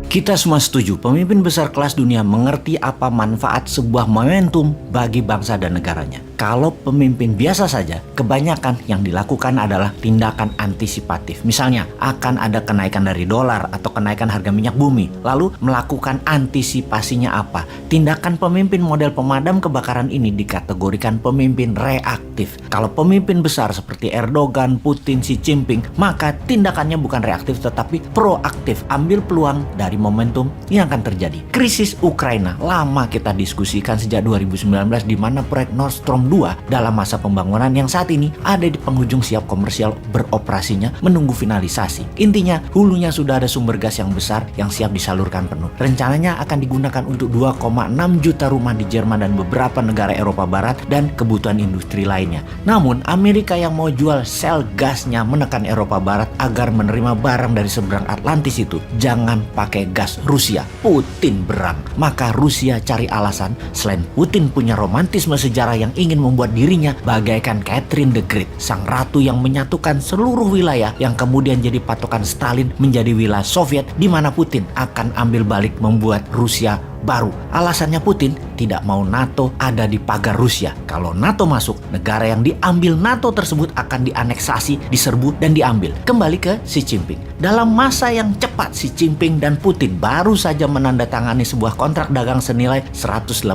Kita semua setuju, pemimpin besar kelas dunia mengerti apa manfaat sebuah momentum bagi bangsa dan negaranya. Kalau pemimpin biasa saja, kebanyakan yang dilakukan adalah tindakan antisipatif. Misalnya, akan ada kenaikan dari dolar atau kenaikan harga minyak bumi. Lalu melakukan antisipasinya apa? Tindakan pemimpin model pemadam kebakaran ini dikategorikan pemimpin reaktif. Kalau pemimpin besar seperti Erdogan, Putin, Xi Jinping, maka tindakannya bukan reaktif tetapi proaktif. Ambil peluang dari momentum yang akan terjadi. Krisis Ukraina lama kita diskusikan sejak 2019 di mana proyek Nord Stream 2 dalam masa pembangunan yang saat ini ada di penghujung siap komersial beroperasinya menunggu finalisasi. Intinya hulunya sudah ada sumber gas yang besar yang siap disalurkan penuh. Rencananya akan digunakan untuk 2,6 juta rumah di Jerman dan beberapa negara Eropa Barat dan kebutuhan industri lainnya. Namun Amerika yang mau jual sel gasnya menekan Eropa Barat agar menerima barang dari seberang Atlantis itu jangan pakai gas Rusia. Putin berang. Maka Rusia cari alasan selain Putin punya romantisme sejarah yang ingin membuat dirinya bagaikan Catherine the Great, sang ratu yang menyatukan seluruh wilayah yang kemudian jadi patokan Stalin menjadi wilayah Soviet, di mana Putin akan ambil balik membuat Rusia baru. Alasannya Putin tidak mau NATO ada di pagar Rusia. Kalau NATO masuk, negara yang diambil NATO tersebut akan dianeksasi, diserbu dan diambil. Kembali ke Xi Jinping. Dalam masa yang cepat, Xi Jinping dan Putin baru saja menandatangani sebuah kontrak dagang senilai 118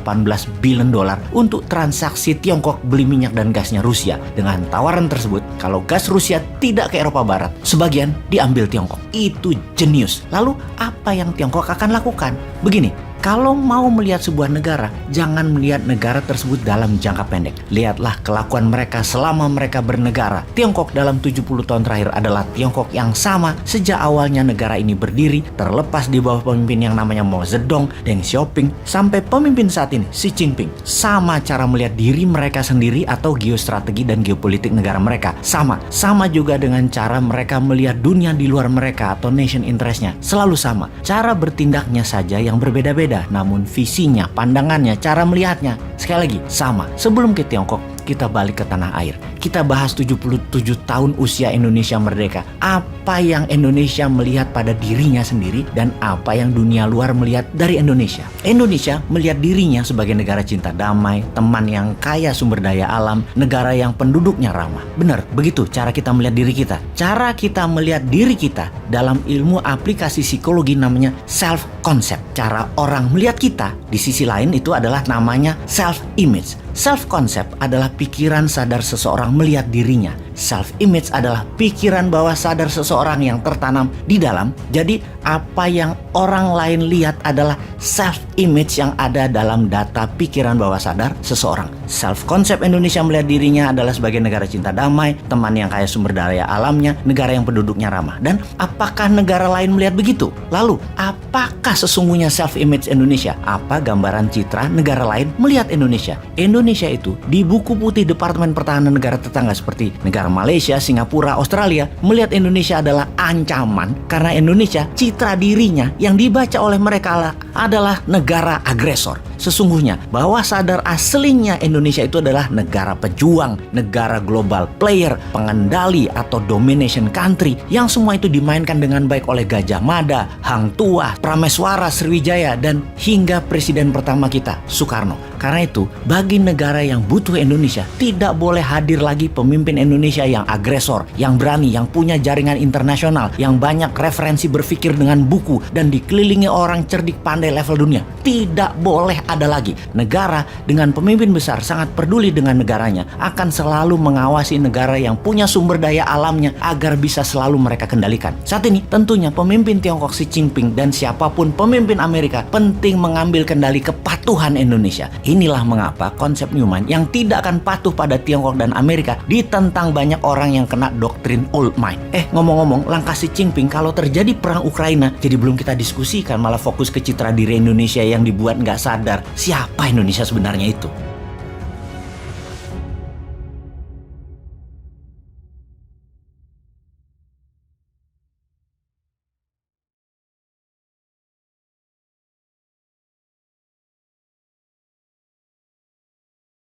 billion dolar untuk transaksi Tiongkok beli minyak dan gasnya Rusia. Dengan tawaran tersebut, kalau gas Rusia tidak ke Eropa Barat, sebagian diambil Tiongkok. Itu jenius. Lalu apa yang Tiongkok akan lakukan? Begini, kalau mau melihat sebuah negara, jangan melihat negara tersebut dalam jangka pendek. Lihatlah kelakuan mereka selama mereka bernegara. Tiongkok dalam 70 tahun terakhir adalah Tiongkok yang sama sejak awalnya negara ini berdiri, terlepas di bawah pemimpin yang namanya Mao Zedong, Deng Xiaoping, sampai pemimpin saat ini, Xi Jinping. Sama cara melihat diri mereka sendiri atau geostrategi dan geopolitik negara mereka. Sama juga dengan cara mereka melihat dunia di luar mereka atau nation interest-nya. Selalu sama. Cara bertindaknya saja yang berbeda-beda. Namun visinya, pandangannya, cara melihatnya sekali lagi sama. Sebelum ke Tiongkok, kita balik ke tanah air. Kita bahas 77 tahun usia Indonesia merdeka. Apa yang Indonesia melihat pada dirinya sendiri dan apa yang dunia luar melihat dari Indonesia. Indonesia melihat dirinya sebagai negara cinta damai, teman yang kaya sumber daya alam, negara yang penduduknya ramah. Benar, begitu cara kita melihat diri kita. Cara kita melihat diri kita dalam ilmu aplikasi psikologi namanya self concept. Cara orang melihat kita di sisi lain itu adalah namanya self image. Self-concept adalah pikiran sadar seseorang melihat dirinya. Self-image adalah pikiran bawah sadar seseorang yang tertanam di dalam. Jadi apa yang orang lain lihat adalah self-image yang ada dalam data pikiran bawah sadar seseorang. Self-concept Indonesia melihat dirinya adalah sebagai negara cinta damai, teman yang kaya sumber daya alamnya, negara yang penduduknya ramah. Dan apakah negara lain melihat begitu? Lalu apakah sesungguhnya self-image Indonesia? Apa gambaran citra negara lain melihat Indonesia? Indonesia itu di buku putih Departemen Pertahanan negara tetangga seperti negara Malaysia, Singapura, Australia melihat Indonesia adalah ancaman karena Indonesia citra dirinya yang dibaca oleh mereka adalah negara agresor. Sesungguhnya bawah sadar aslinya Indonesia itu adalah negara pejuang, negara global player, pengendali atau domination country yang semua itu dimainkan dengan baik oleh Gajah Mada, Hang Tuah, Prameswara, Sriwijaya dan hingga presiden pertama kita, Soekarno. Karena itu, bagi negara yang butuh Indonesia, tidak boleh hadir lagi pemimpin Indonesia yang agresor, yang berani, yang punya jaringan internasional, yang banyak referensi berpikir dengan buku, dan dikelilingi orang cerdik pandai level dunia. Tidak boleh ada lagi. Negara dengan pemimpin besar sangat peduli dengan negaranya, akan selalu mengawasi negara yang punya sumber daya alamnya agar bisa selalu mereka kendalikan. Saat ini, tentunya pemimpin Tiongkok Xi Jinping dan siapapun pemimpin Amerika penting mengambil kendali kepatuhan Indonesia. Inilah mengapa konsep Newman yang tidak akan patuh pada Tiongkok dan Amerika ditentang banyak orang yang kena doktrin old mind. Ngomong-ngomong, langkah Xi Jinping kalau terjadi perang Ukraina, jadi belum kita diskusikan, malah fokus ke citra diri Indonesia yang dibuat nggak sadar siapa Indonesia sebenarnya itu.